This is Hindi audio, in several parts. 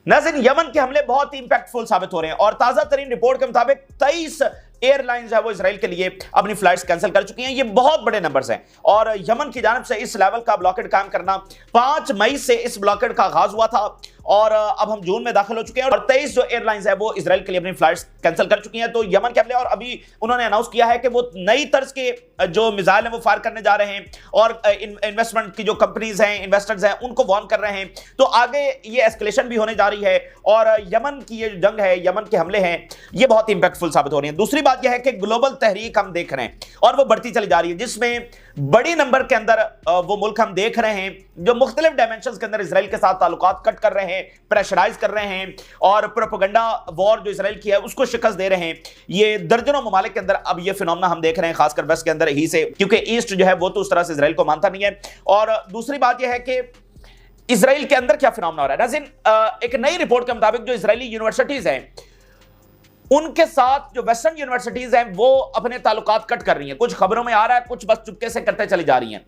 नाज़रीन, यमन के हमले बहुत ही इंपैक्टफुल साबित हो रहे हैं और ताजा तरीन रिपोर्ट के मुताबिक 23 एयरलाइंस है वो इजराइल के लिए अपनी फ्लाइट्स कैंसिल कर चुकी हैं। ये बहुत बड़े नंबर्स हैं और यमन की जानिब से इस लेवल का ब्लॉकेड कायम करना 5 मई से इस ब्लॉकेड का आगाज हुआ था और अब हम जून में दाखिल हो चुके हैं और 23 जो एयरलाइंस है वो इजराइल के लिए अपनी फ्लाइट्स कैंसिल कर चुकी हैं। तो यमन के हमले और अभी उन्होंने अनाउंस किया है कि वो नई तर्ज के जो मिसाइल हैं वो फायर करने जा रहे हैं और इन्वेस्टमेंट की जो कंपनीज हैं, इन्वेस्टर्स हैं, उनको वार्न कर रहे हैं। तो आगे ये एस्केलेशन भी होने जा रही है और यमन की ये जंग है, यमन के हमले हैं, ये बहुत इंपैक्टफुल साबित हो रही है। दूसरी बात यह है कि ग्लोबल तहरीक हम देख रहे हैं और वो बढ़ती चली जा रही है, जिसमें बड़ी नंबर के अंदर वो मुल्क हम देख रहे हैं जो मुख्तलिफ डायमेंशंस के अंदर इजराइल के साथ ताल्लुकात कट कर रहे हैं, प्रेशराइज कर रहे हैं और प्रोपेगेंडा वॉर जो इजराइल की है उसको शिकस्त दे रहे हैं। ये दर्जनों ममालिक के अंदर अब ये फिनोमेना हम देख रहे हैं, खासकर वेस्ट के अंदर ही से, क्योंकि ईस्ट जो है वो तो उस तरह से इजराइल को मानता नहीं है। और दूसरी बात यह है कि इजराइल के अंदर क्या फिनोमेना हो रहा है। नाज़रीन, एक नई रिपोर्ट के मुताबिक जो इजरायली यूनिवर्सिटीज हैं उनके साथ जो वेस्टर्न यूनिवर्सिटीज हैं वो अपने ताल्लुकात कट कर रही हैं। कुछ खबरों में आ रहा है, कुछ बस चुपके से करते चली जा रही हैं।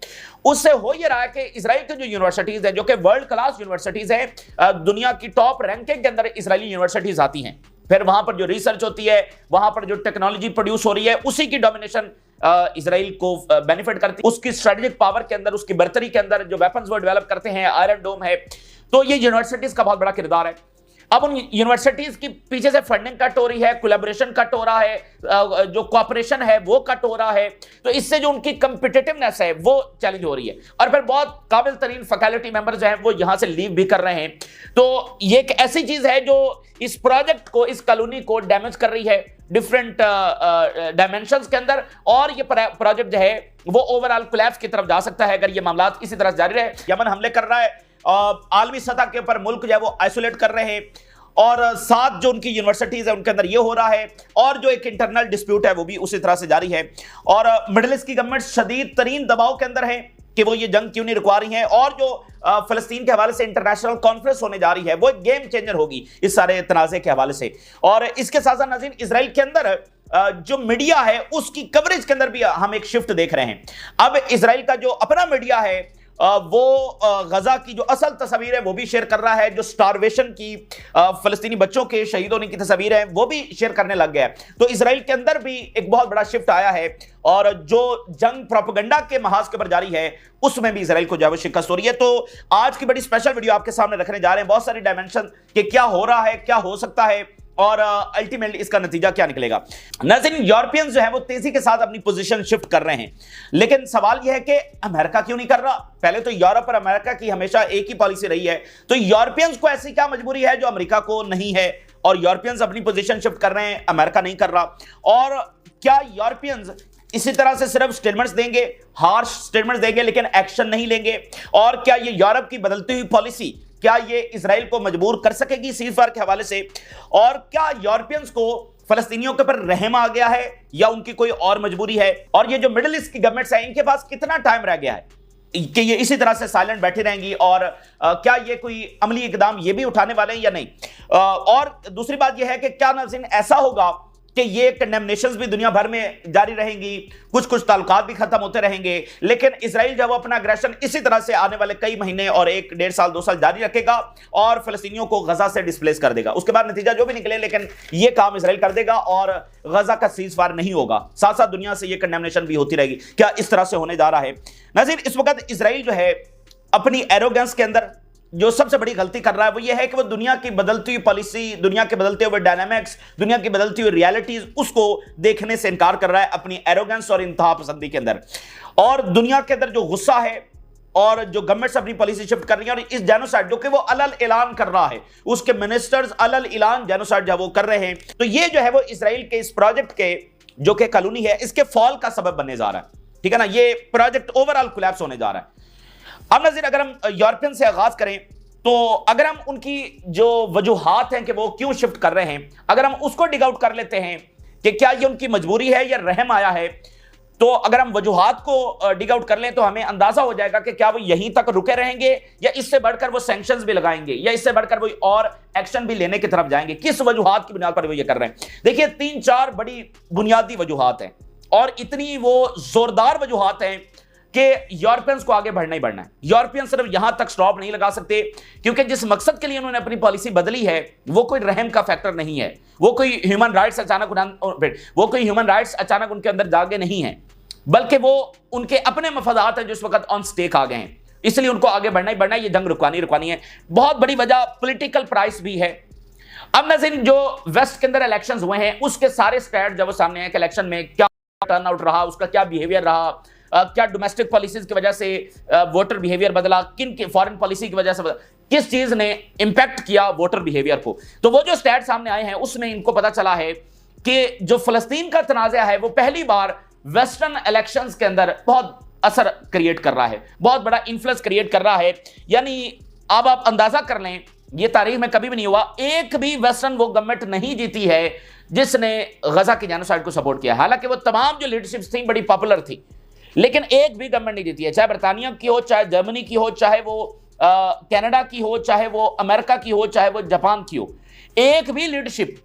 उससे हो ये रहा है कि इजराइल की जो यूनिवर्सिटीज हैं, जो कि वर्ल्ड क्लास यूनिवर्सिटीज हैं, दुनिया की टॉप रैंकिंग के अंदर इजरायली यूनिवर्सिटीज आती हैं। फिर वहां पर जो रिसर्च होती है, वहां पर जो टेक्नोलॉजी प्रोड्यूस हो रही है, उसी की डोमिनेशन इजराइल को बेनिफिट करती है। उसकी स्ट्रेटेजिक पावर के अंदर, उसकी बर्तरी के अंदर जो वेपन्स वो डेवलप करते हैं, आयरन डोम है, तो ये यूनिवर्सिटीज का बहुत बड़ा किरदार है। अब उन यूनिवर्सिटीज की पीछे से फंडिंग कट हो रही है, कोलैबोरेशन कट हो रहा है, जो कोऑपरेशन है वो कट हो रहा है। तो इससे जो उनकी कम्पिटिटिवनेस है वो चैलेंज हो रही है और फिर बहुत काबिल तरीन फैकल्टी मेंबर जो है वो यहां से लीव भी कर रहे हैं। तो ये एक ऐसी चीज है जो इस प्रोजेक्ट को, इस कॉलोनी को डैमेज कर रही है डिफरेंट डायमेंशंस के अंदर और ये प्रोजेक्ट जो है वो ओवरऑल कोलैप्स की तरफ जा सकता है अगर ये मामला इसी तरह जारी रहे। यमन हमले कर रहा है, आलमी सतह के ऊपर मुल्क जो है वो आइसोलेट कर रहे हैं और साथ जो उनकी यूनिवर्सिटीज है उनके अंदर ये हो रहा है और जो एक इंटरनल डिस्प्यूट है वो भी उसी तरह से जारी है। और मिडिल ईस्ट की गवर्नमेंट शदीद तरीन दबाव के अंदर है कि वो ये जंग क्यों नहीं रुकवा रही है और जो फलस्तीन के हवाले से इंटरनेशनल कॉन्फ्रेंस होने जा रही है वो एक गेम चेंजर होगी इस सारे तनाज़े के हवाले से। और इसके साथ साथ नाज़रीन, इजराइल के अंदर जो मीडिया है उसकी कवरेज के अंदर भी हम एक शिफ्ट देख रहे हैं। अब इजराइल का जो अपना मीडिया है वो गजा की जो असल तस्वीर है वो भी शेयर कर रहा है, जो स्टारवेशन की फलस्तीनी बच्चों के शहीद होने की तस्वीर है वो भी शेयर करने लग गया है। तो इजराइल के अंदर भी एक बहुत बड़ा शिफ्ट आया है और जो जंग प्रोपेगेंडा के महाज के ऊपर जारी है उसमें भी इजराइल को जो है शिकस्त हो रही है। तो आज की बड़ी स्पेशल वीडियो आपके सामने रखने जा रहे हैं, बहुत सारी डायमेंशन कि क्या हो रहा है, क्या हो सकता है और अल्टीमेटली इसका नतीजा क्या निकलेगा। नाज़रीन, यूरोपियंस जो है वो तेजी के साथ अपनी पोजीशन शिफ्ट कर रहे हैं, लेकिन सवाल यह है कि अमेरिका क्यों नहीं कर रहा। पहले तो यूरोप और अमेरिका की हमेशा एक ही पॉलिसी रही है, तो यूरोपियंस को ऐसी क्या मजबूरी है जो अमेरिका को नहीं है और यूरोपियंस अपनी पोजीशन शिफ्ट कर रहे हैं, अमेरिका नहीं कर रहा। और क्या यूरोपियंस इसी तरह से सिर्फ स्टेटमेंट्स देंगे, हार्श स्टेटमेंट्स देंगे लेकिन एक्शन नहीं लेंगे? और क्या ये यूरोप की बदलती हुई पॉलिसी, क्या ये इजराइल को मजबूर कर सकेगी सीज़फायर के हवाले से? और क्या यूरोपियंस को फलस्तीनियों के ऊपर रहम आ गया है या उनकी कोई और मजबूरी है? और ये जो मिडिल ईस्ट की गवर्नमेंट्स हैं इनके पास कितना टाइम रह गया है कि ये इसी तरह से साइलेंट बैठी रहेंगी और क्या ये कोई अमली इकदाम ये भी उठाने वाले हैं या नहीं? और दूसरी बात यह है कि क्या नाज़रीन ऐसा होगा कि ये कंडेमनेशंस भी दुनिया भर में जारी रहेंगी, कुछ कुछ ताल्लुकात भी खत्म होते रहेंगे, लेकिन इजराइल जब अपना अग्रेशन इसी तरह से आने वाले कई महीने और 1 डेढ़ साल 2 साल जारी रखेगा और फलस्तीनियों को गजा से डिस्प्लेस कर देगा। उसके बाद नतीजा जो भी निकले लेकिन ये काम इजराइल कर देगा और गजा का सीज़फायर नहीं होगा, साथ साथ दुनिया से ये कंडेमनेशन भी होती रहेगी। क्या इस तरह से होने जा रहा है? नाज़रीन, इस वक्त इजराइल जो है अपनी एरोगेंस के अंदर जो सबसे बड़ी गलती कर रहा है वो ये है कि वो दुनिया की बदलती हुई पॉलिसी, दुनिया के बदलते हुए डायनामिक्स, दुनिया की बदलती हुई रियलिटीज उसको देखने से इनकार कर रहा है अपनी एरोगेंस और इंतहा पसंदी के अंदर। और दुनिया के अंदर जो गुस्सा है और जो गवर्नमेंट्स अपनी पॉलिसी शिफ्ट कर रही है और इस जेनोसाइड जो कि वो अलल ऐलान कर रहा है, उसके मिनिस्टर्स अलल ऐलान जेनोसाइड जो वो कर रहे हैं, तो ये जो है वो इजराइल के इस प्रोजेक्ट के जो कि कॉलोनी है इसके फॉल का सबब बनने जा रहा है। ठीक है ना, ये प्रोजेक्ट ओवरऑल कोलैप्स होने जा रहा है। अब नाज़रीन, अगर हम यूरोपियन से आगाज करें तो अगर हम उनकी जो वजूहात हैं कि वो क्यों शिफ्ट कर रहे हैं, अगर हम उसको डिग आउट कर लेते हैं कि क्या ये उनकी मजबूरी है या रहम आया है, तो अगर हम वजूहात को डिग आउट कर लें तो हमें अंदाजा हो जाएगा कि क्या वो यहीं तक रुके रहेंगे या इससे बढ़कर वो सैंक्शंस भी लगाएंगे या इससे बढ़कर वो और एक्शन भी लेने की तरफ जाएंगे। किस वजूहात की बुनियाद पर वो ये कर रहे हैं? देखिए, 3-4 बड़ी बुनियादी वजूहात हैं और इतनी वो जोरदार वजूहात हैं कि यूरोपियंस को आगे बढ़ना ही बढ़ना है। यूरोपियन सिर्फ यहां तक स्टॉप नहीं लगा सकते, क्योंकि जिस मकसद के लिए उन्होंने अपनी पॉलिसी बदली है वो कोई रहम का फैक्टर नहीं है, वो कोई ह्यूमन राइट्स अचानक उनके अंदर जागे नहीं है, बल्कि वो उनके अपने मफादात हैं जो इस वक्त ऑन स्टेक आ गए हैं, इसलिए उनको आगे बढ़ना ही बढ़ना है। ये जंग रुकवानी है। बहुत बड़ी वजह पॉलिटिकल प्राइस भी है। अब नाज़रीन, जो वेस्ट के अंदर इलेक्शंस हुए हैं उसके सारे स्टैट जब वो सामने आए कि इलेक्शन में क्या टर्नआउट रहा, उसका क्या बिहेवियर रहा, क्या डोमेस्टिक पॉलिसीज की वजह से वोटर बिहेवियर बदला, किन की फॉरेन पॉलिसी की वजह से बदला, किस चीज ने इंपैक्ट किया वोटर बिहेवियर को, तो वो जो स्टैट सामने आए हैं उसमें इनको पता चला है कि जो फलस्तीन का तनाज़ा है वो पहली बार वेस्टर्न इलेक्शंस के अंदर बहुत असर क्रिएट कर रहा है, बहुत बड़ा इन्फ्लुएंस क्रिएट कर रहा है। यानी अब आप अंदाजा कर लें, ये तारीख में कभी भी नहीं हुआ, एक भी वेस्टर्न वो गवर्नमेंट नहीं जीती है जिसने गजा की जेनोसाइड को सपोर्ट किया। हालांकि वो तमाम जो लीडरशिप्स थी बड़ी पॉपुलर थी, लेकिन एक भी गवर्नमेंट नहीं जीती है, चाहे बरतानिया की हो, चाहे जर्मनी की हो, चाहे वो कनाडा की हो, चाहे वो अमेरिका की हो, चाहे वो जापान की हो। एक भी लीडरशिप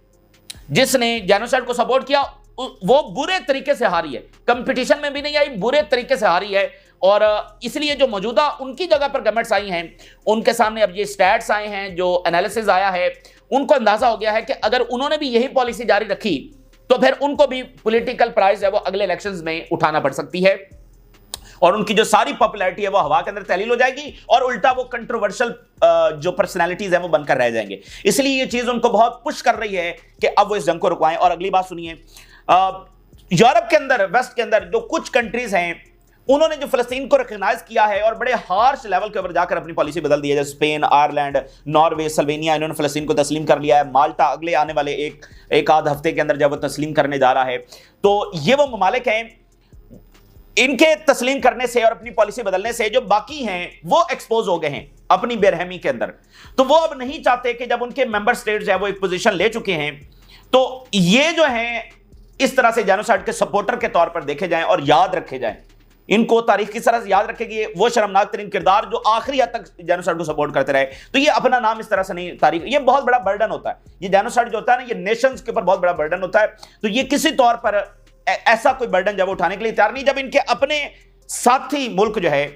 जिसने जेनोसाइड को सपोर्ट किया वो बुरे तरीके से हारी है, कंपटीशन में भी नहीं आई, बुरे तरीके से हारी है। और इसलिए जो मौजूदा उनकी जगह पर गवर्नमेंट्स आई हैं उनके सामने अब ये स्टैट्स आए हैं, जो एनालिसिस आया है, उनको अंदाजा हो गया है कि अगर उन्होंने भी यही पॉलिसी जारी रखी तो फिर उनको भी पॉलिटिकल प्राइस है वो अगले इलेक्शंस में उठाना पड़ सकती है, और उनकी जो सारी पॉपुलैरिटी है वो हवा के अंदर तहलील हो जाएगी, और उल्टा वो कंट्रोवर्शियल जो पर्सनालिटीज है वो बनकर रह जाएंगे। इसलिए ये चीज उनको बहुत पुश कर रही है कि अब वो इस जंग को रुकवाएं। और अगली बात सुनिए, यूरोप के अंदर, वेस्ट के अंदर जो कुछ कंट्रीज हैं उन्होंने जो फिलिस्तीन को रिकॉग्नाइज किया है और बड़े हार्श लेवल के ऊपर जाकर अपनी पॉलिसी बदल दी है, जैसे स्पेन, आयरलैंड, नॉर्वे, स्लोवेनिया, इन्होंने फिलिस्तीन को तस्लीम कर लिया है। माल्टा अगले आने वाले एक आध हफ्ते के अंदर जब वो तस्लीम करने जा रहा है, तो ये वो ममालिक हैं, इनके तस्लीम करने से और अपनी पॉलिसी बदलने से जो बाकी हैं वो एक्सपोज हो गए हैं अपनी बेरहमी के अंदर। तो वो अब नहीं चाहते कि जब उनके मेंबर स्टेट्स है वो एक पोजीशन ले चुके हैं तो ये जो हैं इस तरह से जेनोसाइड के सपोर्टर के तौर पर देखे जाएं और याद रखे जाएं। इनको तारीख किस तरह से याद रखेगी, वो शर्मनाक तरीन किरदार जो आखिरी हद तक जेनोसाइड को सपोर्ट करते रहे। तो ये अपना नाम इस तरह से नहीं, तारीख, ये बहुत बड़ा बर्डन होता है। ये जेनोसाइड जो होता है ना, ये नेशंस के ऊपर बहुत बड़ा बर्डन होता है। तो ये किसी तौर पर ऐसा कोई बर्डन जब उठाने के लिए तैयार नहीं, जब इनके अपने साथी मुल्क जो है,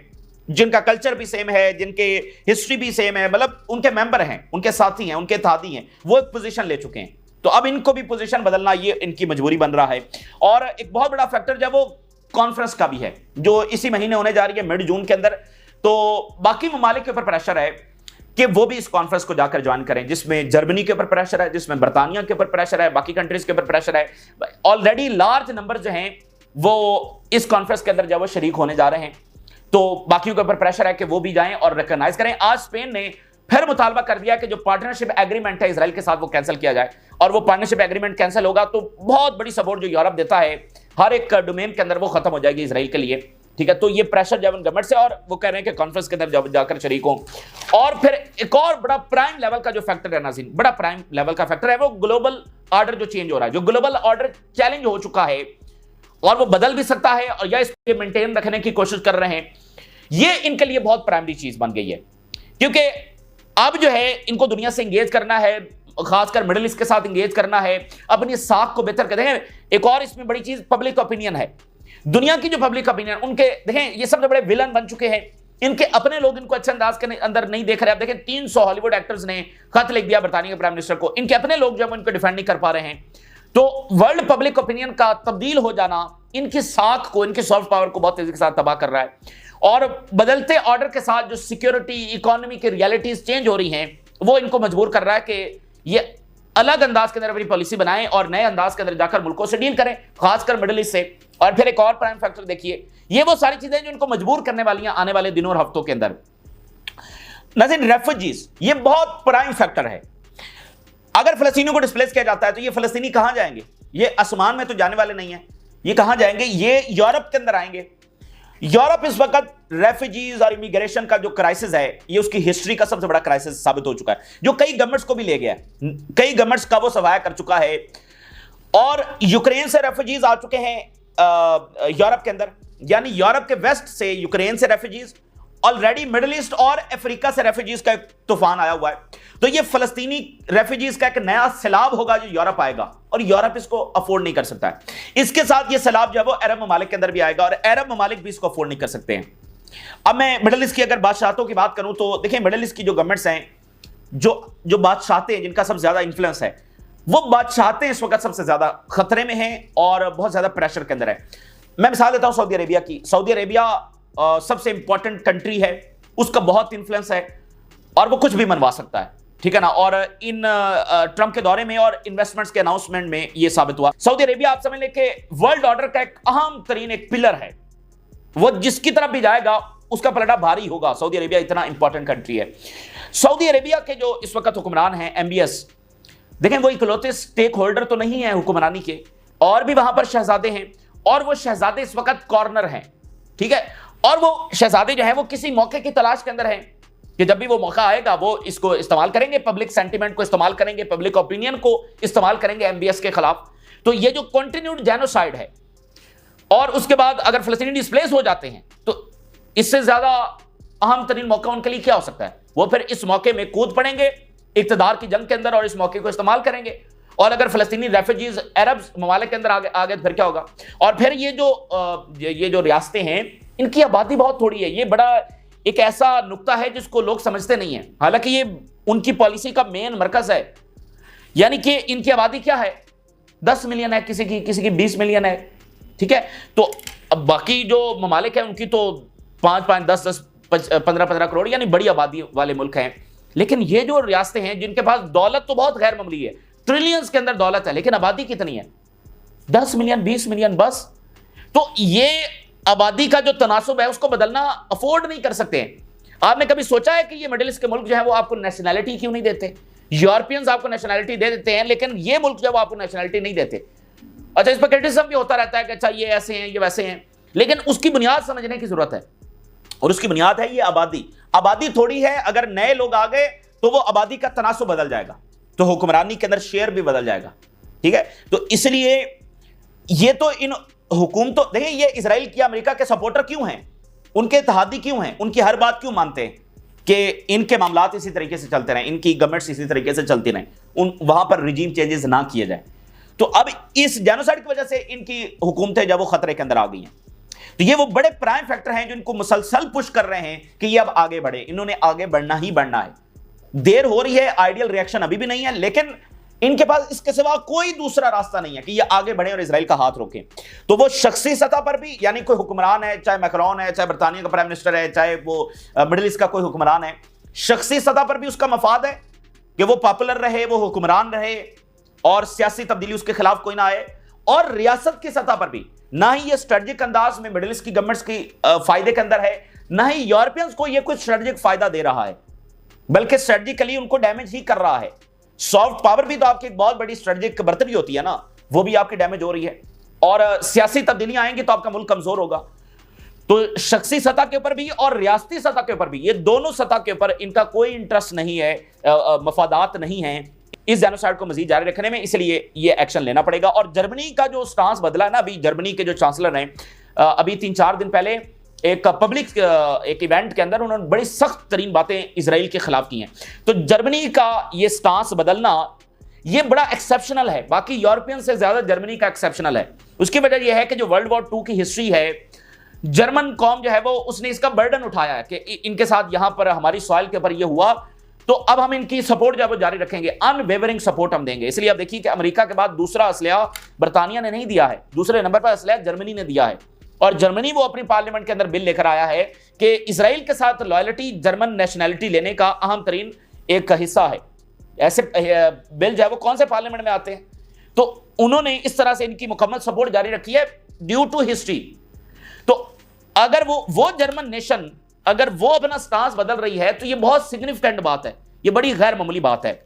जिनका कल्चर भी सेम है, जिनके हिस्ट्री भी सेम है, मतलब उनके मेंबर हैं, उनके साथी हैं, उनके इत्तेहादी हैं, वो एक पोजीशन ले चुके हैं। तो अब इनको भी पोजीशन बदलना ये इनकी मजबूरी बन रहा है। और एक बहुत बड़ा फैक्टर जब वो कॉन्फ्रेंस का भी है जो इसी महीने होने जा रही है मिड जून के अंदर, तो बाकी ममालिक के ऊपर प्रेशर है कि वो भी इस कॉन्फ्रेंस को जाकर ज्वाइन करें, जिसमें जर्मनी के ऊपर प्रेशर है, जिसमें बरतानिया के ऊपर प्रेशर है, बाकी कंट्रीज के ऊपर प्रेशर है। ऑलरेडी लार्ज नंबर जो हैं वो इस कॉन्फ्रेंस के अंदर जब वो शरीक होने जा रहे हैं, तो बाकियों के ऊपर प्रेशर है कि वो भी जाएं और रिकॉग्नाइज करें। आज स्पेन ने फिर मुतालबा कर दिया कि जो पार्टनरशिप एग्रीमेंट है इजराइल के साथ वो कैंसिल किया जाए, और वो पार्टनरशिप एग्रीमेंट कैंसिल होगा तो बहुत बड़ी सपोर्ट जो यूरोप देता है हर एक डोमेन के अंदर वो खत्म हो जाएगी इजराइल के लिए। ठीक है, तो ये प्रेशर जब गवर्नमेंट से, और वो कह रहे हैं कि कॉन्फ्रेंस के अंदर जाकर शरीक हों। और फिर एक और बड़ा प्राइम लेवल का जो फैक्टर है नाज़रीन, बड़ा प्राइम लेवल का फैक्टर है वो ग्लोबल ऑर्डर जो चेंज हो रहा है, जो ग्लोबल ऑर्डर चैलेंज हो चुका है और वो बदल भी सकता है, और या इसको मेंटेन रखने की कोशिश कर रहे हैं। ये इनके लिए बहुत प्राइमरी चीज बन गई है, क्योंकि अब जो है इनको दुनिया से इंगेज करना है, खासकर मिडिल ईस्ट के साथ इंगेज करना है, अपनी साख को बेहतर कर देंगे। एक और इसमें बड़ी चीज पब्लिक ओपिनियन है, दुनिया की जो पब्लिक ओपिनियन, उनके देखें ये सबसे बड़े विलन बन चुके हैं, इनके अपने लोग इनको अच्छे अंदाज के अंदर नहीं देख रहे। आप देखें 300 हॉलीवुड एक्टर्स ने खत लिख दिया बरतानिया के प्राइम मिनिस्टर को, इनके अपने लोग जब इनको डिफेंड नहीं कर पा रहे हैं। तो वर्ल्ड पब्लिक ओपिनियन का तब्दील हो जाना इनकी साख को, इनकी सॉफ्ट पावर को बहुत तेजी के साथ तबाह कर रहा है। और बदलते ऑर्डर के साथ जो सिक्योरिटी, इकोनॉमी की रियलिटीज चेंज हो रही हैं, वो इनको मजबूर कर रहा है कि ये अलग अंदाज के अंदर अपनी पॉलिसी बनाएं और नए अंदाज के अंदर जाकर मुल्कों से डील करें, खासकर मिडिल ईस्ट से। और फिर एक और प्राइम फैक्टर देखिए, ये वो सारी चीजें जो इनको मजबूर करने वाली हैं आने वाले दिनों और हफ्तों के अंदर। नाज़रीन, रेफ्यूजीज ये बहुत प्राइम फैक्टर है। अगर फिलिस्तीनियों को डिस्प्लेस किया जाता है तो ये फिलिस्तीनी कहां जाएंगे? ये आसमान में तो जाने वाले नहीं है, ये कहां जाएंगे? ये यूरोप के अंदर आएंगे। यूरोप इस वक्त रेफ्यूजीज और इमिग्रेशन का जो क्राइसिस है, ये उसकी हिस्ट्री का सबसे बड़ा क्राइसिस साबित हो चुका है, जो कई गवर्नमेंट्स को भी ले गया, कई गवर्नमेंट्स का वो सफाया कर चुका है। और यूक्रेन से रेफ्यूजीज आ चुके हैं यूरोप के अंदर, यानी यूरोप के वेस्ट से यूक्रेन से रेफ्यूजीज, ऑलरेडी मिडिल ईस्ट और अफ्रीका से रेफ्यूजीज का एक तूफान आया हुआ है। तो ये फलस्तीनी रेफ्यूजीज का एक नया सैलाब होगा जो यूरोप आएगा, और और यूरोप इसको अफोर्ड नहीं कर सकता है। इसके साथ ये सैलाब जो है वो अरब ममालिक के अंदर भी आएगा और अरब ममालिक भी इसको अफोर्ड नहीं कर सकते हैं। अब मैं मिडिल ईस्ट की अगर बादशाहतों की बात करूं तो देखिए, मिडिल ईस्ट की जो गवर्नमेंट्स हैं, जो बादशाहते हैं, जिनका सबसे ज्यादा इंफ्लुएंस है, वो बादशाहते इस वक्त सबसे ज्यादा खतरे में हैं और बहुत ज्यादा प्रेशर के अंदर है। मैं मिसाल देता हूं सऊदी अरेबिया की। सऊदी अरेबिया सबसे इंपॉर्टेंट कंट्री है, उसका बहुत इंफ्लुएंस है और वो कुछ भी मनवा सकता है, ठीक है ना। और इन ट्रंप के दौरे में और इन्वेस्टमेंट्स के अनाउंसमेंट में ये साबित हुआ। सऊदी अरेबिया आप समझ लें कि वर्ल्ड ऑर्डर का एक अहम तरीन एक पिलर है, वो जिसकी तरफ भी जाएगा उसका पलड़ा भारी होगा। सऊदी अरेबिया इतना इंपॉर्टेंट कंट्री है। सऊदी अरेबिया के जो इस वक्त हुक्मरान हैं MBS, देखें वो इकलौते स्टेक होल्डर तो नहीं है हुक्मरानी के, और भी वहां पर शहजादे हैं और वो शहजादे इस वक्त कॉर्नर हैं, ठीक है। और वो शहजादे जो है वो किसी मौके की तलाश के अंदर हैं कि जब भी वो मौका आएगा वो इसको इस्तेमाल करेंगे, पब्लिक सेंटीमेंट को इस्तेमाल करेंगे, पब्लिक ओपिनियन को इस्तेमाल करेंगे MBS के खिलाफ। तो ये जो कंटिन्यूड जेनोसाइड है, और उसके बाद अगर फिलिस्तीनी डिस्प्लेस हो जाते हैं तो इससे ज्यादा अहम तरीन मौका उनके लिए क्या हो सकता है? वो फिर इस मौके में कूद पड़ेंगे इक्तदार की जंग के अंदर और इस मौके को इस्तेमाल करेंगे। और अगर फिलिस्तीनी रेफ्यूजीज अरब ममालिक के अंदर आगे फिर क्या होगा? और फिर ये जो रियासतें हैं, इनकी आबादी बहुत थोड़ी है। ये बड़ा एक ऐसा नुक्ता है जिसको लोग समझते नहीं है, हालांकि ये उनकी पॉलिसी का मेन मरकज है। यानी कि इनकी आबादी क्या है, 10 मिलियन है, किसी की 20 मिलियन है, ठीक है। तो अब बाकी जो ममालिक हैं उनकी तो 5-5, 10-10, 15-15 करोड़ यानी बड़ी आबादी वाले मुल्क हैं। लेकिन ये जो रियासतें हैं जिनके पास दौलत तो बहुत गैर मामूली है, ट्रिलियंस के अंदर दौलत है, लेकिन आबादी कितनी है? 10 मिलियन, 20 मिलियन बस। तो ये आबादी का जो तनासुब है उसको बदलना अफोर्ड नहीं कर सकते हैं। आपने कभी सोचा है कि ये मिडिल ईस्ट के मुल्क जो है वो आपको नेशनैलिटी क्यों नहीं देते? यूरोपियंस आपको नेशनैलिटी दे देते हैं, लेकिन ये मुल्क जो है वो आपको नेशनैलिटी नहीं देते। अच्छा, इस पर क्रिटिसिज्म भी होता रहता है कि अच्छा ये ऐसे हैं, ये वैसे हैं, लेकिन उसकी बुनियाद समझने की जरूरत है। और उसकी बुनियाद है ये आबादी थोड़ी है। अगर नए लोग आ गए तो वो आबादी का तनासुब बदल जाएगा, तो हुक्मरानी के अंदर शेयर भी बदल जाएगा, ठीक है। तो इसलिए ये तो इन हुकूमतों, देखिए ये इजराइल की अमेरिका के सपोर्टर क्यों हैं, उनके इत्तेहादी क्यों हैं, उनकी हर बात क्यों मानते हैं कि इनके मामलात इसी तरीके से चलते रहें, इनकी गवर्नमेंट्स इसी तरीके से चलती रहें, वहां पर रिजीम चेंजेस ना किए जाए। तो अब इस जेनोसाइड की वजह से इनकी हुकूमतें जब वो खतरे के अंदर आ गई हैं, तो ये वो बड़े प्राइम फैक्टर हैं जो इनको मुसलसल पुश कर रहे हैं कि ये अब आगे बढ़े। इन्होंने आगे बढ़ना ही बढ़ना है। देर हो रही है, आइडियल रिएक्शन अभी भी नहीं है, लेकिन इनके पास इसके सिवा कोई दूसरा रास्ता नहीं है कि ये आगे बढ़े और इजराइल का हाथ रोकें। तो वो शख्सी सतह पर भी, यानी कोई हुक्मरान है, चाहे मैक्रोन है, चाहे बरतानिया का प्राइम मिनिस्टर है, चाहे वो मिडिल ईस्ट का कोई हुक्मरान है, शख्सी सतह पर भी उसका मफाद है कि वो पॉपुलर रहे, वो हुक्मरान रहे और सियासी तब्दीली उसके खिलाफ कोई ना आए। और रियासत की सतह पर भी ना ही ये स्ट्रेटजिक अंदाज में मिडिल ईस्ट की गवर्नमेंट्स की फायदे के अंदर है, ना ही यूरोपियंस को ये कुछ स्ट्रेटजिक फायदा दे रहा है, बल्कि स्ट्रेटजिकली उनको डैमेज ही कर रहा है। सॉफ्ट पावर भी तो आपकी एक बहुत बड़ी स्ट्रेटजिक बर्तरी होती है ना, वो भी आपकी डैमेज हो रही है। और सियासी तब्दीलियां आएंगी तो आपका मुल्क कमजोर होगा। तो शख्सी सतह के ऊपर भी और रियासती सतह के ऊपर भी, ये दोनों सतह के ऊपर इनका कोई इंटरेस्ट नहीं है, मफादात नहीं है इस जेनोसाइड को मजीद जारी रखने में, इसलिए ये एक्शन लेना पड़ेगा। और जर्मनी का जो स्टांस बदला है ना, अभी जर्मनी के जो चांसलर हैं, अभी 3-4 दिन पहले एक पब्लिक एक इवेंट के अंदर उन्होंने बड़ी सख्त तरीन बातें इजराइल के खिलाफ की हैं। तो जर्मनी का ये स्टांस बदलना ये बड़ा एक्सेप्शनल है, बाकी यूरोपियन से ज्यादा जर्मनी का एक्सेप्शनल है। उसकी वजह यह है कि जो वर्ल्ड वॉर 2 की हिस्ट्री है, जर्मन कौम जो है वो उसने इसका बर्डन उठाया है कि इनके साथ यहां पर हमारी सॉइल के ऊपर ये हुआ, तो अब हम इनकी सपोर्ट जो है वो जारी रखेंगे, अनवेवरिंग सपोर्ट हम देंगे। इसलिए आप देखिए कि अमेरिका के बाद दूसरा असलहा बरतानिया ने नहीं दिया है, दूसरे नंबर पर असलहा जर्मनी ने दिया है। और जर्मनी वो अपनी पार्लियामेंट के अंदर बिल लेकर आया है कि इजराइल के साथ लॉयल्टी, जर्मन नेशनैलिटी लेने का अहम तरीन एक हिस्सा है। ऐसे बिल जो है वो कौन से पार्लियामेंट में आते हैं? तो उन्होंने इस तरह से इनकी मुकम्मल सपोर्ट जारी रखी है ड्यू टू हिस्ट्री। तो अगर वो जर्मन नेशन अगर वो अपना स्टांस बदल रही है तो ये बहुत सिग्निफिकेंट बात है, ये बड़ी गैर मामूली बात है।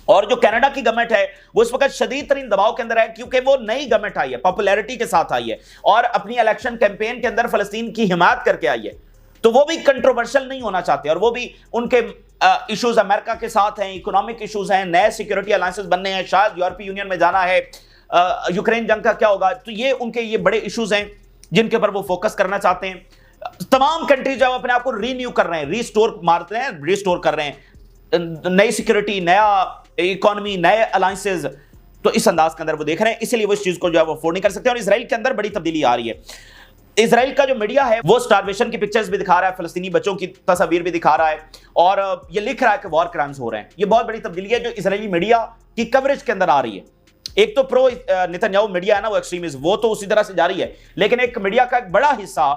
और जो कनाडा की गवर्नमेंट है वो इस वक्त शदीद तरीन दबाव के अंदर है, क्योंकि वो नई गवर्नमेंट आई है, पॉपुलैरिटी के साथ आई है और अपनी इलेक्शन कैंपेन के अंदर फलस्तीन की हिमायत करके आई है। तो वो भी कंट्रोवर्शियल नहीं होना चाहते और वो भी उनके इश्यूज अमेरिका के साथ हैं, इकोनॉमिक इश्यूज हैं, नए सिक्योरिटी अलायंसेस बनने हैं, शायद यूरोपीय यूनियन में जाना है, यूक्रेन जंग का क्या होगा। तो ये उनके ये बड़े इश्यूज हैं जिनके ऊपर वो फोकस करना चाहते हैं। तमाम कंट्रीज जो अपने आप को रीन्यू कर रहे हैं, रिस्टोर कर रहे हैं, नई सिक्योरिटी, नया इकोनॉमी, नए अलायंसेस, तो इस अंदाज के अंदर वो देख रहे हैं, इसलिए वो इस चीज को जो है वो अफोर्ड नहीं कर सकते। और इसराइल के अंदर बड़ी तब्दीली आ रही है। इसराइल का जो मीडिया है वो स्टारवेशन की पिक्चर्स भी दिखा रहा है, फलस्तीनी बच्चों की तस्वीर भी दिखा रहा है, और ये लिख रहा है कि वॉर क्राइम्स हो रहे हैं। ये बहुत बड़ी तब्दीली है जो इजरायली मीडिया की कवरेज के अंदर आ रही है। एक तो प्रो नेतन्याहू मीडिया है ना, वो एक्सट्रीमिस्ट, वो तो उसी तरह से जारी है, लेकिन एक मीडिया का एक बड़ा हिस्सा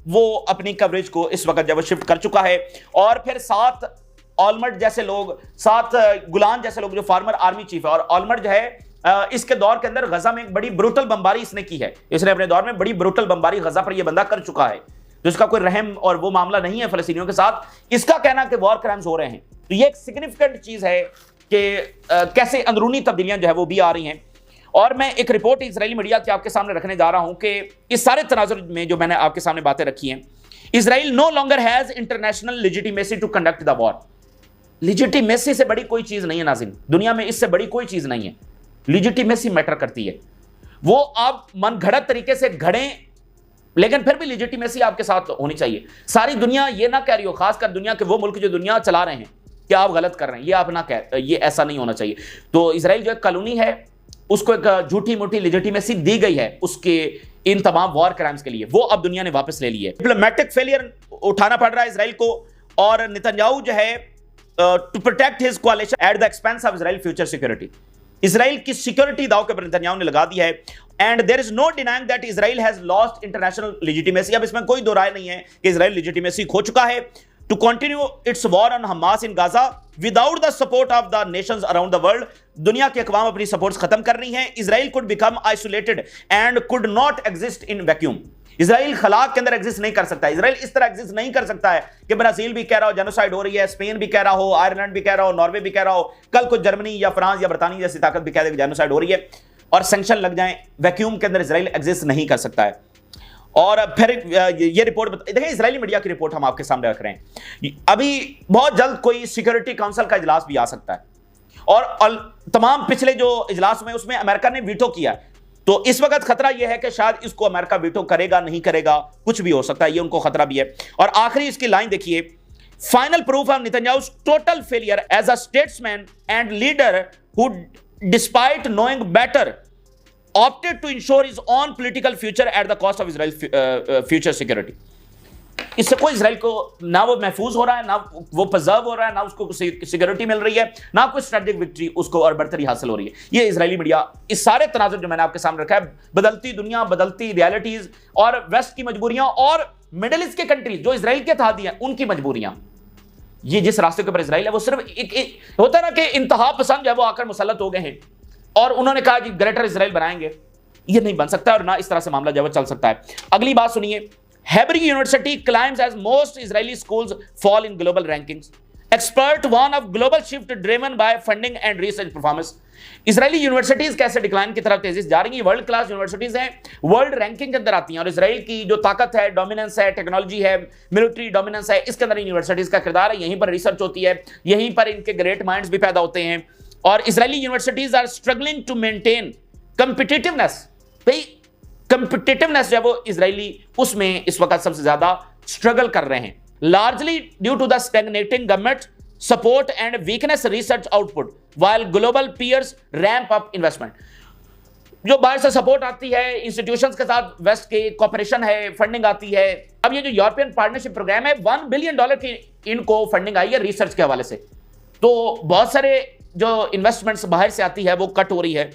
वो अपनी कवरेज को इस वक्त जब शिफ्ट कर चुका है। और फिर साथ ऑलमर्ट जैसे लोग, साथ गुलान जैसे लोग जो फार्मर आर्मी चीफ है, और ऑलमर्ट जो है इसके दौर के अंदर गजा में एक बड़ी ब्रूटल बमबारी इसने की है। इसने अपने दौर में बड़ी ब्रूटल बमबारी गजा पर यह बंदा कर चुका है, तो इसका कोई रहम और वो मामला नहीं है फलस्तीनियों के साथ। इसका कहना कि वॉर क्राइम्स हो रहे हैं, तो ये एक सिग्निफिकेंट चीज है कि कैसे अंदरूनी तब्दीलियां जो है वो भी आ रही हैं। और मैं एक रिपोर्ट इजरायली मीडिया की आपके सामने रखने जा रहा हूं कि इस सारे तनाजुर में जो मैंने आपके सामने बातें रखी हैं, Israel no longer has international legitimacy to conduct the war. Legitimacy से बड़ी कोई चीज नहीं है नाज़रीन, दुनिया में इससे बड़ी कोई चीज नहीं है। लेजिटिमेसी मैटर करती है, वो आप मनगढ़ंत तरीके से घड़ें, लेकिन फिर भी लेजिटिमेसी आपके साथ होनी चाहिए। सारी दुनिया ये ना कह रही हो, खासकर दुनिया के वो मुल्क जो दुनिया चला रहे हैं, कि आप गलत कर रहे हैं, ये आप ना कह, ये ऐसा नहीं होना चाहिए। तो इजराइल जो एक कॉलोनी है उसको एक झूठी मूठी लेजिटिमेसी दी गई है उसके इन तमाम वॉर क्राइम्स के लिए, वो अब दुनिया ने वापस ले ली है। डिप्लोमेटिक फेलियर उठाना पड़ रहा है इजराइल को, और नेतन्याहू जो है to protect his coalition at the expense of Israel future security. Israel की सिक्योरिटी दांव के ऊपर नेतन्याहू ने लगा दी है। And there is no denying that Israel has lost international legitimacy. अब इसमें कोई दो राय नहीं है कि इजराइल लेजिटिमेसी खो चुका है to continue its war on Hamas in Gaza without the support of the nations around the world. दुनिया के अक़वाम अपनी सपोर्ट्स खत्म कर रही हैं। Israel could become isolated and could not exist in vacuum. Israel खलाक के अंदर एग्जिस्ट नहीं कर सकता। इजराइल इस तरह एग्जिस्ट नहीं कर सकता है कि ब्राजील भी कह रहा हो जेनोसाइड हो रही है, स्पेन भी कह रहा हो, आयरलैंड भी कह रहा हो, नॉर्वे भी कह रहा हो, कल कुछ जर्मनी या फ्रांस या बरतानिया जैसी ताकत भी कह दे जेनोसाइड हो रही है और सैंक्शन लग जाए। वैक्यूम के अंदर इजराइल एग्जिस्ट नहीं कर सकता है। और फिर ये रिपोर्ट देखिए, इजरायली मीडिया की रिपोर्ट हम आपके सामने रख रहे हैं। अभी बहुत जल्द कोई सिक्योरिटी काउंसिल का इजलास भी आ सकता है, और तमाम पिछले जो इजलास में उसमें अमेरिका ने वीटो किया है। तो इस वक्त खतरा यह है कि शायद इसको अमेरिका वीटो करेगा, नहीं करेगा, कुछ भी हो सकता है, ये उनको खतरा भी है। और आखिरी इसकी लाइन देखिए, final proof of Netanyahu's total failure as a statesman and leader who despite knowing better opted to ensure his own political future at the cost of Israel's future security। इससे कोई इजराइल को ना वो महफूज हो रहा है, ना वो प्रिजर्व हो रहा है, ना उसको सिक्योरिटी मिल रही है, ना कोई स्ट्रेटेजिक विक्ट्री उसको और बढ़तरी हासिल हो रही है। ये इजरायली मीडिया इस सारे तनाजुर जो मैंने आपके सामने रखा है, बदलती दुनिया, बदलती रियलिटीज और वेस्ट की मजबूरियां और मिडिल ईस्ट के कंट्रीज जो इजराइल के तहत हैं उनकी मजबूरियां, ये जिस रास्ते के ऊपर इजराइल है वो सिर्फ एक होता है ना कि इंतहा पसंद जो है वो आकर मुसल्लत हो गए हैं और उन्होंने कहा जी ग्रेटर इजराइल बनाएंगे। ये नहीं बन सकता और ना इस तरह से मामला जो है चल सकता है। अगली बात सुनिए, Hebrew university claims as most Israeli schools fall in global rankings. Expert one of global shift driven by funding and research performance. Israeli universities कैसे डिक्लाइन की तरफ तेजी से जा रही हैं। वर्ल्ड क्लास यूनिवर्सिटीज हैं, वर्ल्ड रैंकिंग के अंदर आती हैं और इजराइल की जो ताकत है, डोमिनेंस है, टेक्नोलॉजी है, मिलिट्री डोमिनेंस है, इसके अंदर यूनिवर्सिटीज का किरदार है। यहीं पर रिसर्च होती है, यहीं पर इनके ग्रेट माइंड्स भी पैदा होते हैं। और Israeli universities are struggling to maintain competitiveness. भाई कंपिटिटिवनेस जो वो इजरायली उसमें इस वक्त सबसे ज्यादा स्ट्रगल कर रहे हैं, largely due to the stagnating government support and weakness research output while global peers ramp up investment. जो बाहर से सपोर्ट आती है, इंस्टीट्यूशंस के साथ वेस्ट के कॉपरेशन है, फंडिंग आती है। अब ये जो यूरोपियन पार्टनरशिप प्रोग्राम है, $1 बिलियन की इनको फंडिंग आई है रिसर्च के हवाले से। तो बहुत सारे जो इन्वेस्टमेंट्स बाहर से आती है वो कट हो रही है।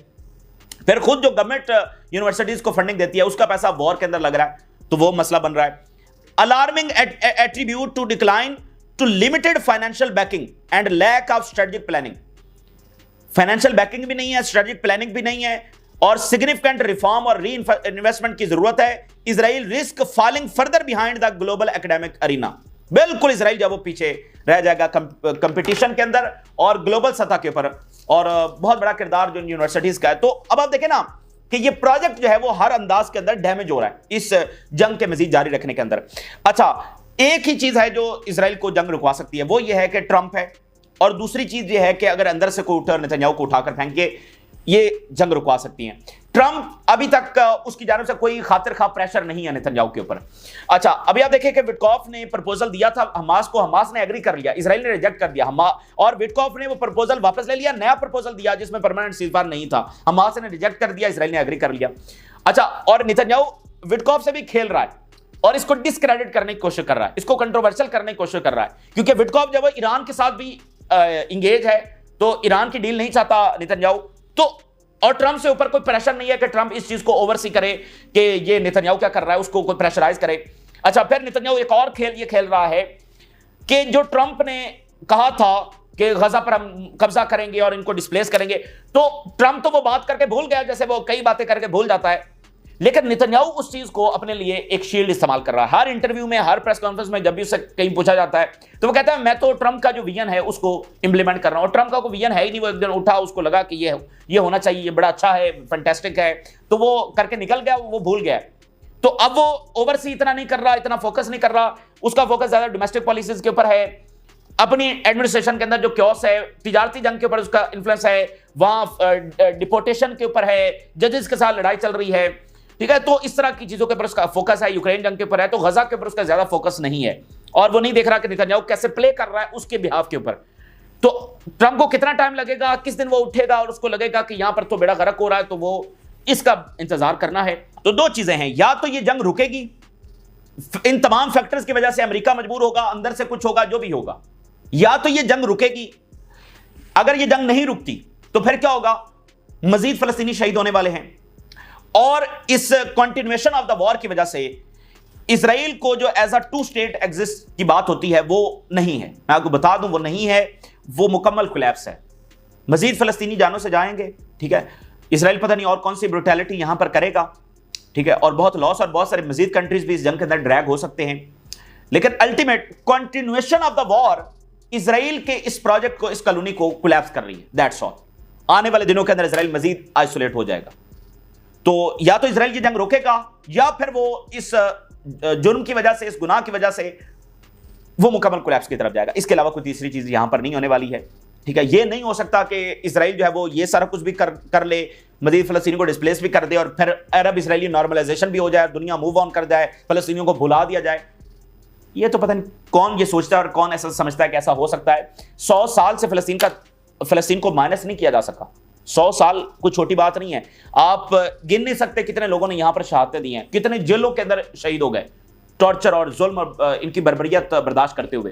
फिर खुद जो गवर्नमेंट यूनिवर्सिटीज को फंडिंग देती है उसका पैसा वॉर के अंदर लग रहा है, तो वो मसला बन रहा है। Alarming attribute to decline to limited financial backing and lack of strategic planning. Financial backing भी नहीं है, स्ट्रेटेजिक प्लानिंग भी नहीं है और सिग्निफिकेंट रिफॉर्म और री इन्वेस्टमेंट की जरूरत है। Israel risk falling further behind the global academic arena. बिल्कुल इजराइल जब वो पीछे रह जाएगा कंपटीशन के अंदर और ग्लोबल सतह के ऊपर, और बहुत बड़ा किरदार जो यूनिवर्सिटीज का है। तो अब आप देखें ना कि ये प्रोजेक्ट जो है वो हर अंदाज के अंदर डैमेज हो रहा है इस जंग के मजीद जारी रखने के अंदर। अच्छा, एक ही चीज है जो इजराइल को जंग रुकवा सकती है, वो ये है कि ट्रंप है, और दूसरी चीज ये है कि अगर अंदर से कोई उठा, नेतन्याहू को उठाकर फेंक के ये जंग रुकवा सकती है। ट्रंप अभी तक उसकी जानिब से कोई खातिर खा प्रेशर नहीं है नेतन्याहू के ऊपर। अच्छा, अभी आप देखिए कि विटकॉफ ने प्रपोजल दिया था हमास को, हमास ने एग्री कर लिया, इजराइल ने रिजेक्ट कर दिया, और विटकॉफ ने वो प्रपोजल वापस ले लिया, नया प्रपोजल दिया जिसमें परमानेंट सीजफायर नहीं था, हमास ने रिजेक्ट कर दिया, इजराइल ने एग्री कर लिया। अच्छा, और नेतन्याहू विटकॉफ से भी खेल रहा है और इसको डिस्क्रेडिट करने की कोशिश कर रहा है, इसको कंट्रोवर्शियल करने की कोशिश कर रहा है, क्योंकि विटकॉफ जब ईरान के साथ भी इंगेज है तो ईरान की डील नहीं चाहता नेतन्याहू, तो और ट्रंप से ऊपर कोई प्रेशर नहीं है कि ट्रंप इस चीज को ओवरसी करे कि ये नेतन्याहू क्या कर रहा है, उसको कोई प्रेशराइज करे। अच्छा, फिर नेतन्याहू एक और खेल ये खेल रहा है कि जो ट्रंप ने कहा था कि गजा पर हम कब्जा करेंगे और इनको डिस्प्लेस करेंगे, तो ट्रंप तो वो बात करके भूल गया, जैसे वो कई बातें करके भूल जाता है, लेकिन नेतन्याहू उस चीज को अपने लिए एक शील्ड इस्तेमाल कर रहा है। हर इंटरव्यू में, हर प्रेस कॉन्फ्रेंस में जब भी उससे कहीं पूछा जाता है तो वो कहता है मैं तो ट्रंप का जो विजन है उसको इंप्लीमेंट कर रहा हूं, और ट्रंप का कोई विजन है ही नहीं। वो एक दिन उठा, उसको लगा कि ये होना चाहिए, ये बड़ा अच्छा है, फैंटास्टिक है, तो वो करके निकल गया, वो भूल गया। तो अब वो ओवरसी इतना नहीं कर रहा, इतना फोकस नहीं कर रहा, उसका फोकस ज्यादा डोमेस्टिक पॉलिसीज के ऊपर है, अपनी एडमिनिस्ट्रेशन के अंदर जो क्योस है, तिजारती जंग के ऊपर उसका इन्फ्लुएंस है, वहां डिपोर्टेशन के ऊपर है, जजेस के साथ लड़ाई चल रही है, ठीक है, तो इस तरह की चीजों के ऊपर उसका फोकस है, यूक्रेन जंग के ऊपर है, तो गजा के ऊपर उसका ज्यादा फोकस नहीं है, और वो नहीं देख रहा कि नेतन्याहू कैसे प्ले कर रहा है उसके बिहाफ के ऊपर। तो ट्रंप को कितना टाइम लगेगा, किस दिन वो उठेगा और उसको लगेगा कि यहां पर तो बेड़ा गर्क हो रहा है, तो वो इसका इंतजार करना है। तो दो चीजें हैं, या तो ये जंग रुकेगी, इन तमाम फैक्टर्स की वजह से अमेरिका मजबूर होगा, अंदर से कुछ होगा, जो भी होगा, या तो ये जंग रुकेगी। अगर ये जंग नहीं रुकती तो फिर क्या होगा, मजीद फलस्तीनी शहीद होने वाले हैं, और इस कंटिन्यूएशन ऑफ द वॉर की वजह से इसराइल को जो as a two state exist की बात होती है वो नहीं है, मैं आपको बता दूं वो नहीं है, वो मुकम्मल कोलैप्स है। मजीद फलस्तीनी जानों से जाएंगे, ठीक है, इसराइल पता नहीं और कौन सी ब्रुटैलिटी यहां पर करेगा, ठीक है, और बहुत लॉस और बहुत सारे मजीद कंट्रीज भी इस जंग के अंदर ड्रैग हो सकते हैं, लेकिन ultimate continuation of the war Israel के इस प्रोजेक्ट को, इस कॉलोनी को कोलैप्स कर रही है, दैट्स ऑल। आने वाले दिनों के अंदर इसराइल मजीद आइसोलेट हो जाएगा। तो या तो इसराइल की जंग रोकेगा, या फिर वो इस जुर्म की वजह से, इस गुनाह की वजह से वो मुकम्मल कोलैप्स की तरफ जाएगा। इसके अलावा कोई तीसरी चीज यहां पर नहीं होने वाली है, ठीक है। ये नहीं हो सकता कि इसराइल जो है वो ये सारा कुछ भी कर ले, मजीद फलस्तीनियों को डिस्प्लेस भी कर दे, और फिर अरब इसराइली नॉर्मलाइजेशन भी हो जाए, दुनिया मूव ऑन कर जाए, फलस्तीनियों को भुला दिया जाए। ये तो पता नहीं कौन ये सोचता है और कौन ऐसा समझता है कि ऐसा हो सकता है। 100 साल से फलस्तीन को माइनस नहीं किया जा सका। 100 साल कोई छोटी बात नहीं है। आप गिन नहीं सकते कितने लोगों ने यहां पर शहादतें दी हैं, कितने जेलों के अंदर शहीद हो गए, टॉर्चर और जुल्म, इनकी बर्बरियत बर्दाश्त करते हुए।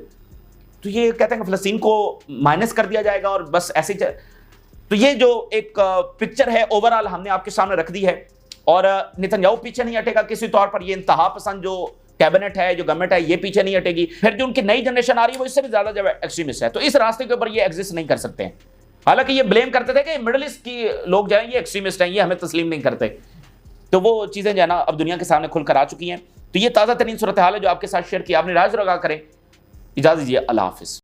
तो ये कहते हैं कि फलस्तीन को माइनस कर दिया जाएगा और बस ऐसे ही। तो ये जो एक पिक्चर है ओवरऑल हमने आपके सामने रख दी है, और नेतन्याहू पीछे नहीं हटेगा किसी तौर पर। ये इंतहा पसंद जो कैबिनेट है, जो गवर्नमेंट है, ये पीछे नहीं हटेगी। फिर जो उनकी नई जनरेशन आ रही है वो इससे भी ज्यादा जो एक्सट्रीमिस्ट है, तो इस रास्ते के ऊपर ये एग्जिस्ट नहीं कर सकते हैं। हालांकि ये ब्लेम करते थे कि मिडिल ईस्ट की लोग जो हैं ये एक्सट्रीमिस्ट हैं, ये हमें तस्लीम नहीं करते। तो वो चीजें जो है ना अब दुनिया के सामने खुलकर आ चुकी हैं। तो ये ताज़ा तरीन सूरत हाल है जो आपके साथ शेयर की। आपने राज रगा करें। इजाजत दीजिए, अल्लाह हाफिज।